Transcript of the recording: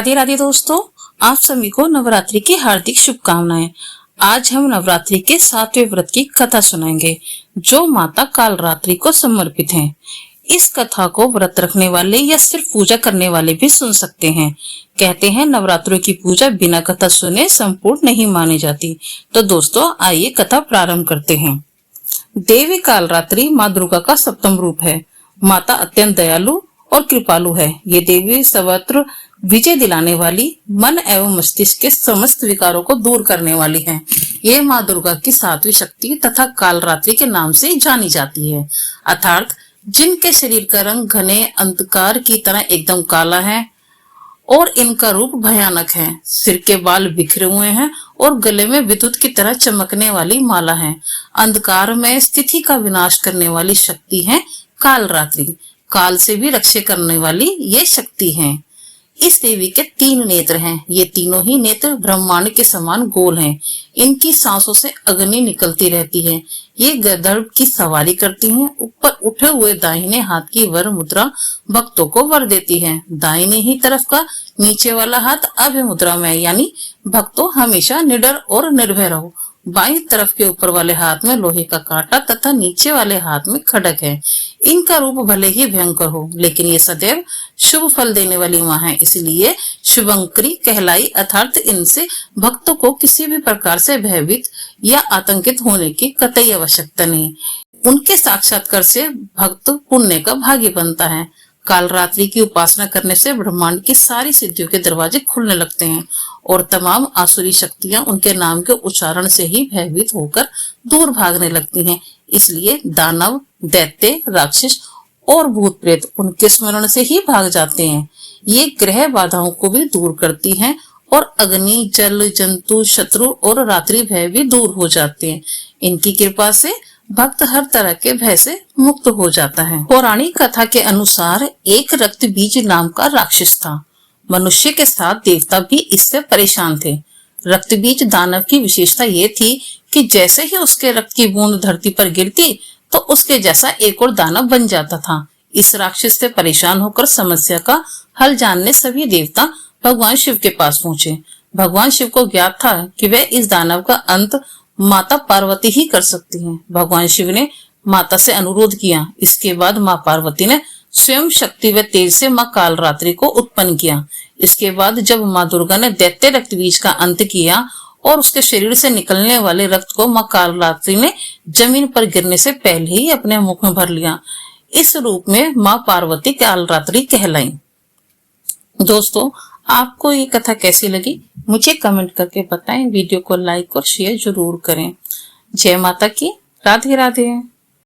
राधे राधे दोस्तों, आप सभी को नवरात्रि की हार्दिक शुभकामनाएं। आज हम नवरात्रि के 7वें व्रत की कथा सुनाएंगे जो माता कालरात्रि को समर्पित है। इस कथा को व्रत रखने वाले या सिर्फ पूजा करने वाले भी सुन सकते हैं। कहते हैं नवरात्रों की पूजा बिना कथा सुने संपूर्ण नहीं मानी जाती। तो दोस्तों आइए कथा प्रारंभ करते हैं। देवी कालरात्रि माँ दुर्गा का सप्तम रूप है। माता अत्यंत दयालु और कृपालु है। ये देवी सर्वत्र विजय दिलाने वाली, मन एवं मस्तिष्क के समस्त विकारों को दूर करने वाली है। ये माँ दुर्गा की 7वीं शक्ति तथा कालरात्रि के नाम से जानी जाती है। अर्थात जिनके शरीर का रंग घने अंधकार की तरह एकदम काला है और इनका रूप भयानक है। सिर के बाल बिखरे हुए हैं और गले में विद्युत की तरह चमकने वाली माला है। अंधकार में स्थिति का विनाश करने वाली शक्ति है कालरात्रि। काल से भी रक्षा करने वाली ये शक्ति है। इस देवी के 3 नेत्र हैं। ये तीनों ही नेत्र ब्रह्मांड के समान गोल हैं। इनकी सांसों से अग्नि निकलती रहती है। ये गदर्भ की सवारी करती हैं। ऊपर उठे हुए दाहिने हाथ की वर मुद्रा भक्तों को वर देती है। दाहिने ही तरफ का नीचे वाला हाथ अभय मुद्रा में, यानी भक्तों हमेशा निडर और निर्भय रहो। बाईं तरफ के ऊपर वाले हाथ में लोहे का कांटा तथा नीचे वाले हाथ में खड्ग है। इनका रूप भले ही भयंकर हो, लेकिन ये सदैव शुभ फल देने वाली माँ है, इसलिए शुभंकरी कहलाई। अर्थात इनसे भक्तों को किसी भी प्रकार से भयभीत या आतंकित होने की कतई आवश्यकता नहीं। उनके साक्षात्कार से भक्त पुण्य का भागी बनता है। कालरात्रि की उपासना करने से ब्रह्मांड की सारी सिद्धियों के दरवाजे खुलने लगते हैं और तमाम आसुरी शक्तियां उनके नाम के उच्चारण से ही भयभीत होकर दूर भागने लगती हैं। इसलिए दानव, दैत्य, राक्षस और भूत प्रेत उनके स्मरण से ही भाग जाते हैं। ये ग्रह बाधाओं को भी दूर करती हैं और अग्नि, जल, जंतु, शत्रु और रात्रि भय भी दूर हो जाते हैं। इनकी कृपा से भक्त हर तरह के भय से मुक्त हो जाता है। पौराणिक कथा के अनुसार एक रक्त बीज नाम का राक्षस था। मनुष्य के साथ देवता भी इससे परेशान थे। रक्त बीज दानव की विशेषता ये थी कि जैसे ही उसके रक्त की बूंद धरती पर गिरती तो उसके जैसा एक और दानव बन जाता था। इस राक्षस से परेशान होकर समस्या का हल जानने सभी देवता भगवान शिव के पास पहुंचे। भगवान शिव को ज्ञात था कि वह इस दानव का अंत माता पार्वती ही कर सकती हैं। भगवान शिव ने माता से अनुरोध किया। इसके बाद माँ पार्वती ने स्वयं शक्ति व तेज से माँ कालरात्रि को उत्पन्न किया। इसके बाद जब माँ दुर्गा ने दैत्य रक्त बीज का अंत किया और उसके शरीर से निकलने वाले रक्त को माँ कालरात्रि ने जमीन पर गिरने से पहले ही अपने मुख में भर लिया। इस रूप में माँ पार्वती कालरात्रि कहलाई। दोस्तों, आपको ये कथा कैसी लगी मुझे कमेंट करके बताएं। वीडियो को लाइक और शेयर जरूर करें। जय माता की। राधे राधे।